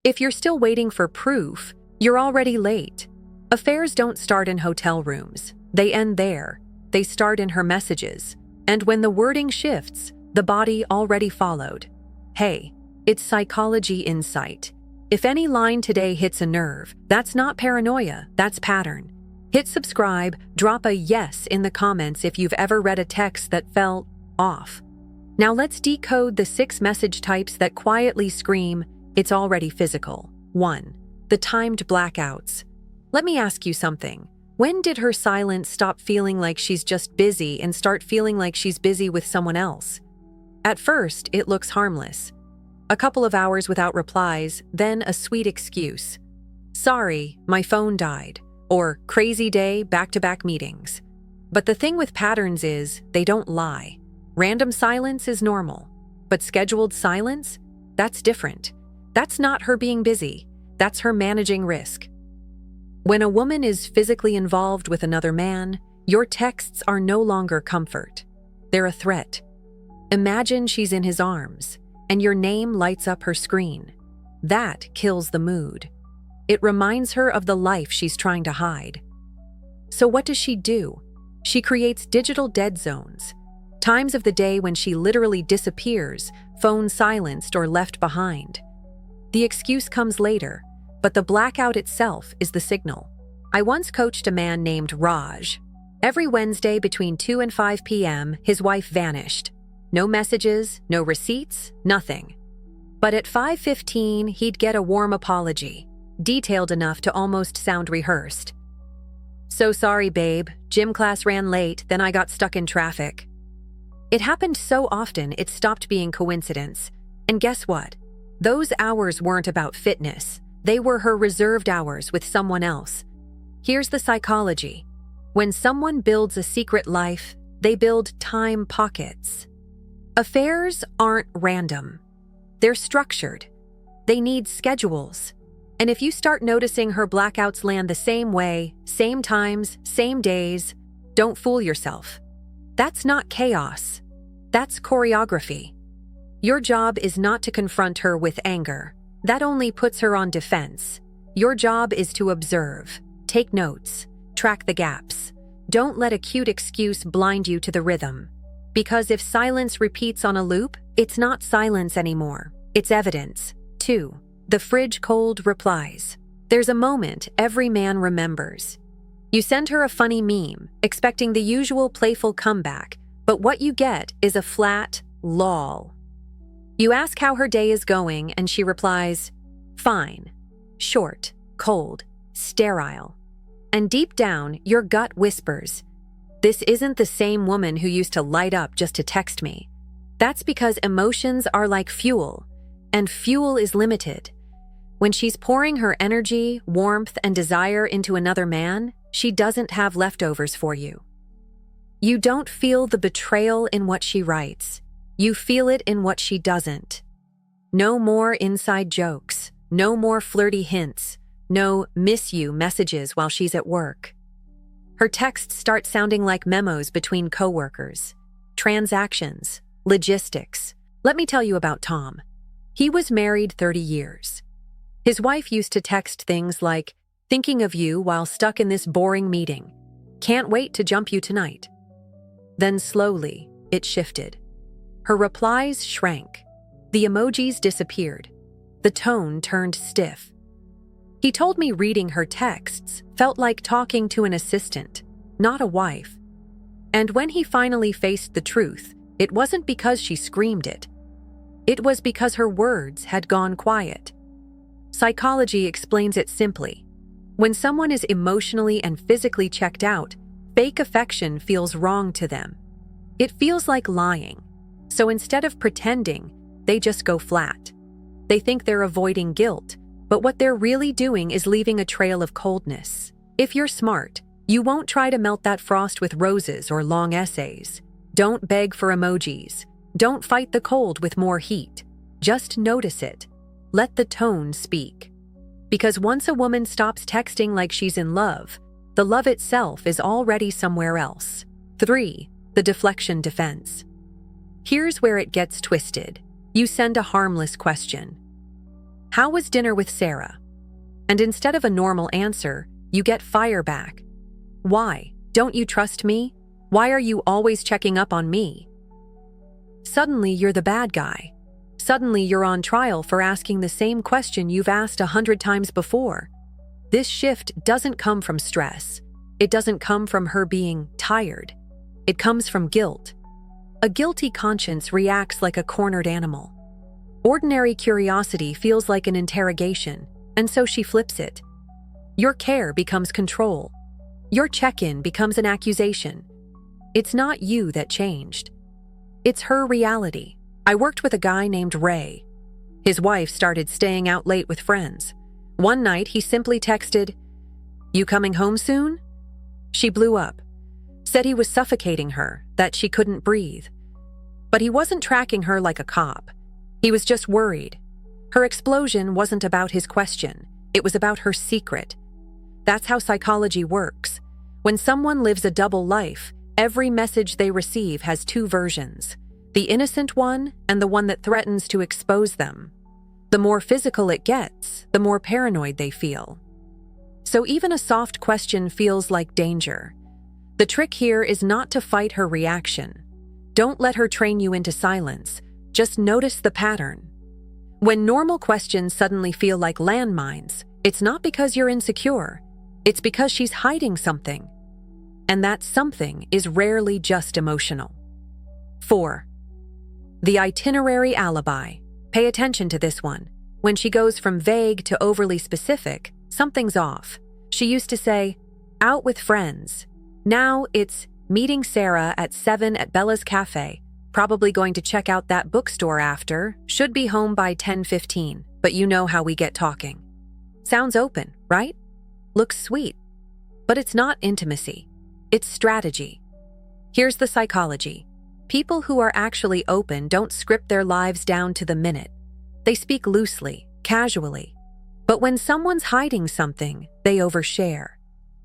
If you're still waiting for proof, you're already late. Affairs don't start in hotel rooms. They end there. They start in her messages. And when the wording shifts, the body already followed. Hey, it's psychology insight. If any line today hits a nerve, that's not paranoia, that's pattern. Hit subscribe, drop a yes in the comments if you've ever read a text that felt off. Now let's decode the 6 message types that quietly scream, it's already physical. 1. The timed blackouts. Let me ask you something. When did her silence stop feeling like she's just busy and start feeling like she's busy with someone else? At first, it looks harmless. A couple of hours without replies, then a sweet excuse. Sorry, my phone died. Or crazy day, back-to-back meetings. But the thing with patterns is, they don't lie. Random silence is normal. But scheduled silence? That's different. That's not her being busy. That's her managing risk. When a woman is physically involved with another man, your texts are no longer comfort. They're a threat. Imagine she's in his arms, and your name lights up her screen. That kills the mood. It reminds her of the life she's trying to hide. So what does she do? She creates digital dead zones. Times of the day when she literally disappears, phone silenced or left behind. The excuse comes later, but the blackout itself is the signal. I once coached a man named Raj. Every Wednesday between 2 and 5 p.m., his wife vanished. No messages, no receipts, nothing. But at 5:15, he'd get a warm apology, detailed enough to almost sound rehearsed. So sorry, babe. Gym class ran late, then I got stuck in traffic. It happened so often, it stopped being coincidence. And guess what? Those hours weren't about fitness. They were her reserved hours with someone else. Here's the psychology. When someone builds a secret life, they build time pockets. Affairs aren't random. They're structured. They need schedules. And if you start noticing her blackouts land the same way, same times, same days, don't fool yourself. That's not chaos. That's choreography. Your job is not to confront her with anger. That only puts her on defense. Your job is to observe, take notes, track the gaps. Don't let a cute excuse blind you to the rhythm. Because if silence repeats on a loop, it's not silence anymore. It's evidence. 2. The Fridge-Cold Replies. There's a moment every man remembers. You send her a funny meme, expecting the usual playful comeback, but what you get is a flat lol. You ask how her day is going, and she replies, fine, short, cold, sterile. And deep down, your gut whispers, this isn't the same woman who used to light up just to text me. That's because emotions are like fuel, and fuel is limited. When she's pouring her energy, warmth, and desire into another man, she doesn't have leftovers for you. You don't feel the betrayal in what she writes. You feel it in what she doesn't. No more inside jokes. No more flirty hints. No miss you messages while she's at work. Her texts start sounding like memos between coworkers. Transactions. Logistics. Let me tell you about Tom. He was married 30 years. His wife used to text things like, thinking of you while stuck in this boring meeting. Can't wait to jump you tonight. Then slowly, it shifted. Her replies shrank. The emojis disappeared. The tone turned stiff. He told me reading her texts felt like talking to an assistant, not a wife. And when he finally faced the truth, it wasn't because she screamed it. It was because her words had gone quiet. Psychology explains it simply. When someone is emotionally and physically checked out, fake affection feels wrong to them. It feels like lying. So instead of pretending, they just go flat. They think they're avoiding guilt, but what they're really doing is leaving a trail of coldness. If you're smart, you won't try to melt that frost with roses or long essays. Don't beg for emojis. Don't fight the cold with more heat. Just notice it. Let the tone speak. Because once a woman stops texting like she's in love, the love itself is already somewhere else. 3. The Deflection Defense. Here's where it gets twisted. You send a harmless question. "How was dinner with Sarah?" And instead of a normal answer, you get fire back. "Why? Don't you trust me? Why are you always checking up on me?" Suddenly, you're the bad guy. Suddenly, you're on trial for asking the same question you've asked 100 times before. This shift doesn't come from stress. It doesn't come from her being tired. It comes from guilt. A guilty conscience reacts like a cornered animal. Ordinary curiosity feels like an interrogation, and so she flips it. Your care becomes control. Your check-in becomes an accusation. It's not you that changed. It's her reality. I worked with a guy named Ray. His wife started staying out late with friends. One night, he simply texted, "You coming home soon?" She blew up, said he was suffocating her, that she couldn't breathe. But he wasn't tracking her like a cop. He was just worried. Her explosion wasn't about his question. It was about her secret. That's how psychology works. When someone lives a double life, every message they receive has two versions, the innocent one and the one that threatens to expose them. The more physical it gets, the more paranoid they feel. So even a soft question feels like danger. The trick here is not to fight her reaction. Don't let her train you into silence. Just notice the pattern. When normal questions suddenly feel like landmines, it's not because you're insecure. It's because she's hiding something. And that something is rarely just emotional. 4. The itinerary alibi. Pay attention to this one. When she goes from vague to overly specific, something's off. She used to say, "Out with friends." Now it's meeting Sarah at 7 at Bella's Cafe. Probably going to check out that bookstore after. Should be home by 10:15, but you know how we get talking. Sounds open, right? Looks sweet. But it's not intimacy. It's strategy. Here's the psychology. People who are actually open don't script their lives down to the minute. They speak loosely, casually. But when someone's hiding something, they overshare.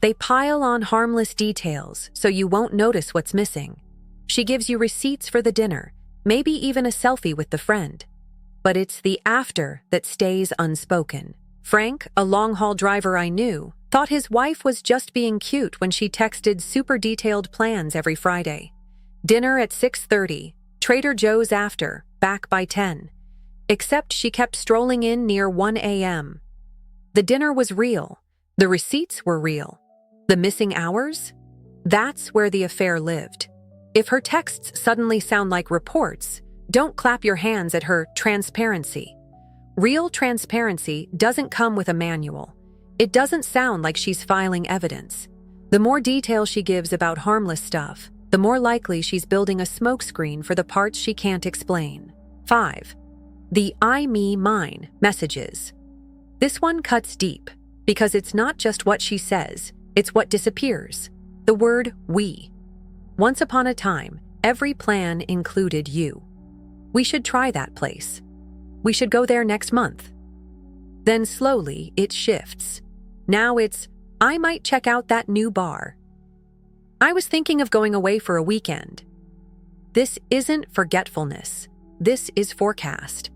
They pile on harmless details so you won't notice what's missing. She gives you receipts for the dinner, maybe even a selfie with the friend. But it's the after that stays unspoken. Frank, a long-haul driver I knew, thought his wife was just being cute when she texted super detailed plans every Friday. Dinner at 6:30, Trader Joe's after, back by 10. Except she kept strolling in near 1 a.m. The dinner was real. The receipts were real. The missing hours? That's where the affair lived. If her texts suddenly sound like reports, don't clap your hands at her transparency. Real transparency doesn't come with a manual. It doesn't sound like she's filing evidence. The more detail she gives about harmless stuff, the more likely she's building a smokescreen for the parts she can't explain. 5. The I, me, mine messages. This one cuts deep, because it's not just what she says, it's what disappears. The word we. Once upon a time, every plan included you. We should try that place. We should go there next month. Then slowly, it shifts. Now it's, I might check out that new bar. I was thinking of going away for a weekend. This isn't forgetfulness. This is forecast.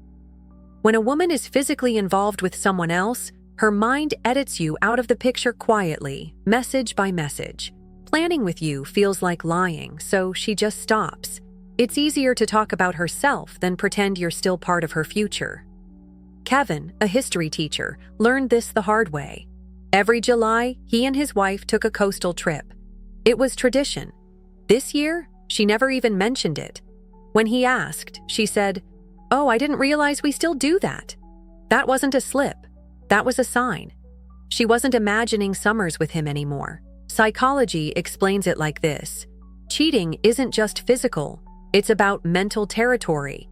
When a woman is physically involved with someone else, her mind edits you out of the picture quietly, message by message. Planning with you feels like lying, so she just stops. It's easier to talk about herself than pretend you're still part of her future. Kevin, a history teacher, learned this the hard way. Every July, he and his wife took a coastal trip. It was tradition. This year, she never even mentioned it. When he asked, she said, "Oh, I didn't realize we still do that." That wasn't a slip. That was a sign. She wasn't imagining summers with him anymore. Psychology explains it like this. Cheating isn't just physical. It's about mental territory.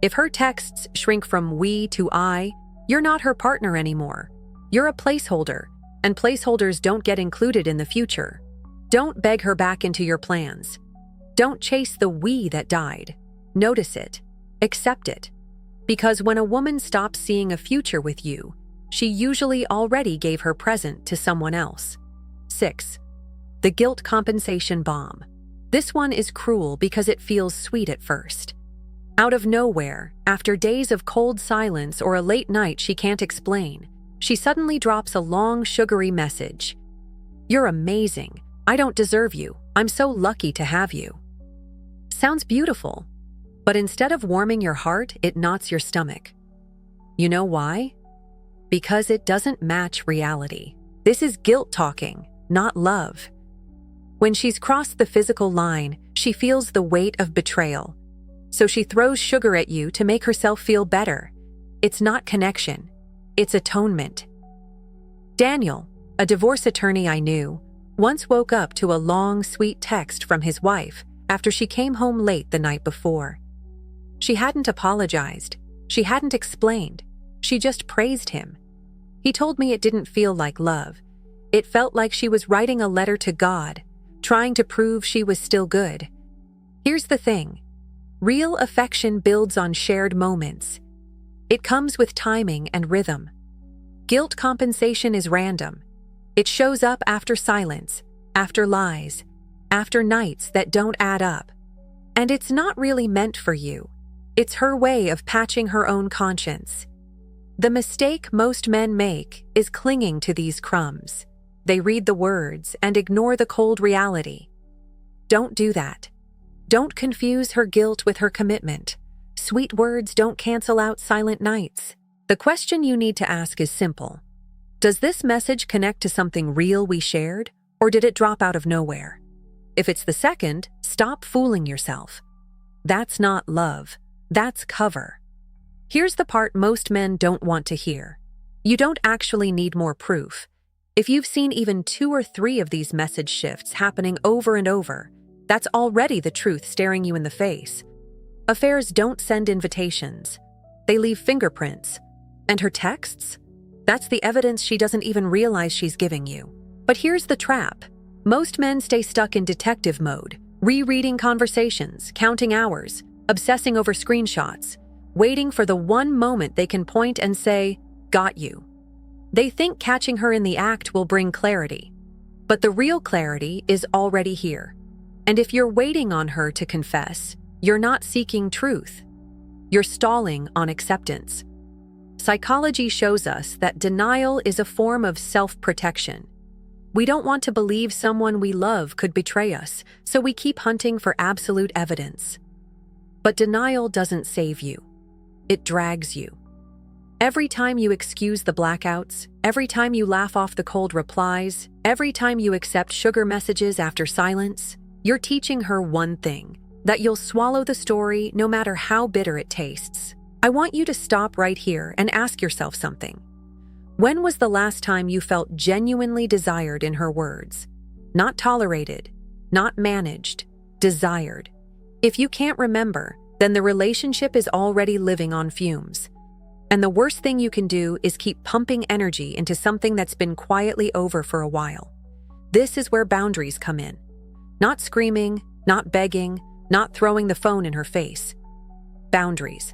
If her texts shrink from we to I, you're not her partner anymore. You're a placeholder, and placeholders don't get included in the future. Don't beg her back into your plans. Don't chase the we that died. Notice it. Accept it. Because when a woman stops seeing a future with you, she usually already gave her present to someone else. 6. The guilt compensation bomb. This one is cruel because it feels sweet at first. Out of nowhere, after days of cold silence or a late night she can't explain, she suddenly drops a long, sugary message. "You're amazing. I don't deserve you. I'm so lucky to have you." Sounds beautiful, but instead of warming your heart, it knots your stomach. You know why? Because it doesn't match reality. This is guilt talking, not love. When she's crossed the physical line, she feels the weight of betrayal. So she throws sugar at you to make herself feel better. It's not connection. It's atonement. Daniel, a divorce attorney I knew, once woke up to a long, sweet text from his wife after she came home late the night before. She hadn't apologized. She hadn't explained. She just praised him. He told me it didn't feel like love. It felt like she was writing a letter to God, trying to prove she was still good. Here's the thing. Real affection builds on shared moments. It comes with timing and rhythm. Guilt compensation is random. It shows up after silence, after lies, after nights that don't add up. And it's not really meant for you. It's her way of patching her own conscience. The mistake most men make is clinging to these crumbs. They read the words and ignore the cold reality. Don't do that. Don't confuse her guilt with her commitment. Sweet words don't cancel out silent nights. The question you need to ask is simple. Does this message connect to something real we shared, or did it drop out of nowhere? If it's the second, stop fooling yourself. That's not love. That's cover. Here's the part most men don't want to hear. You don't actually need more proof. If you've seen even 2 or 3 of these message shifts happening over and over, that's already the truth staring you in the face. Affairs don't send invitations. They leave fingerprints. And her texts? That's the evidence she doesn't even realize she's giving you. But here's the trap. Most men stay stuck in detective mode, rereading conversations, counting hours, obsessing over screenshots, waiting for the one moment they can point and say, "Got you." They think catching her in the act will bring clarity. But the real clarity is already here. And if you're waiting on her to confess, you're not seeking truth. You're stalling on acceptance. Psychology shows us that denial is a form of self-protection. We don't want to believe someone we love could betray us, so we keep hunting for absolute evidence. But denial doesn't save you. It drags you. Every time you excuse the blackouts, every time you laugh off the cold replies, every time you accept sugar messages after silence, you're teaching her one thing, that you'll swallow the story no matter how bitter it tastes. I want you to stop right here and ask yourself something. When was the last time you felt genuinely desired in her words? Not tolerated, not managed, desired. If you can't remember, then the relationship is already living on fumes. And the worst thing you can do is keep pumping energy into something that's been quietly over for a while. This is where boundaries come in. Not screaming, not begging, not throwing the phone in her face. Boundaries.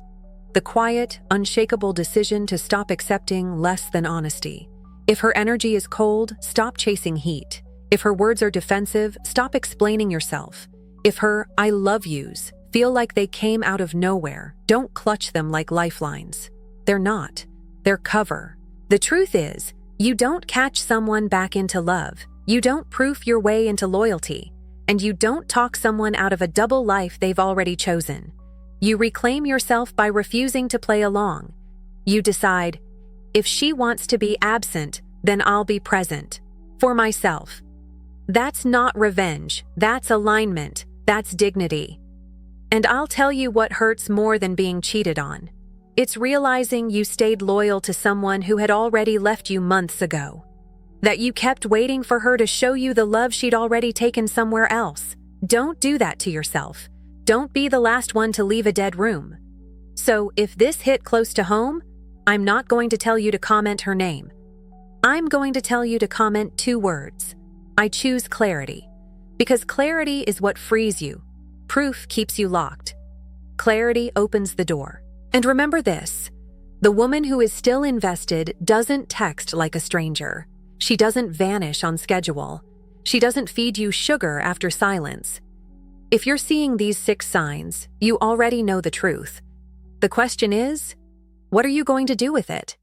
The quiet, unshakable decision to stop accepting less than honesty. If her energy is cold, stop chasing heat. If her words are defensive, stop explaining yourself. If her "I love yous" feel like they came out of nowhere, don't clutch them like lifelines. They're not. They're cover. The truth is, you don't catch someone back into love. You don't proof your way into loyalty. And you don't talk someone out of a double life they've already chosen. You reclaim yourself by refusing to play along. You decide, if she wants to be absent, then I'll be present. For myself. That's not revenge. That's alignment. That's dignity. And I'll tell you what hurts more than being cheated on. It's realizing you stayed loyal to someone who had already left you months ago. That you kept waiting for her to show you the love she'd already taken somewhere else. Don't do that to yourself. Don't be the last one to leave a dead room. So if this hit close to home, I'm not going to tell you to comment her name. I'm going to tell you to comment 2 words. I choose clarity. Because clarity is what frees you. Proof keeps you locked. Clarity opens the door. And remember this, the woman who is still invested doesn't text like a stranger. She doesn't vanish on schedule. She doesn't feed you sugar after silence. If you're seeing these 6 signs, you already know the truth. The question is, what are you going to do with it?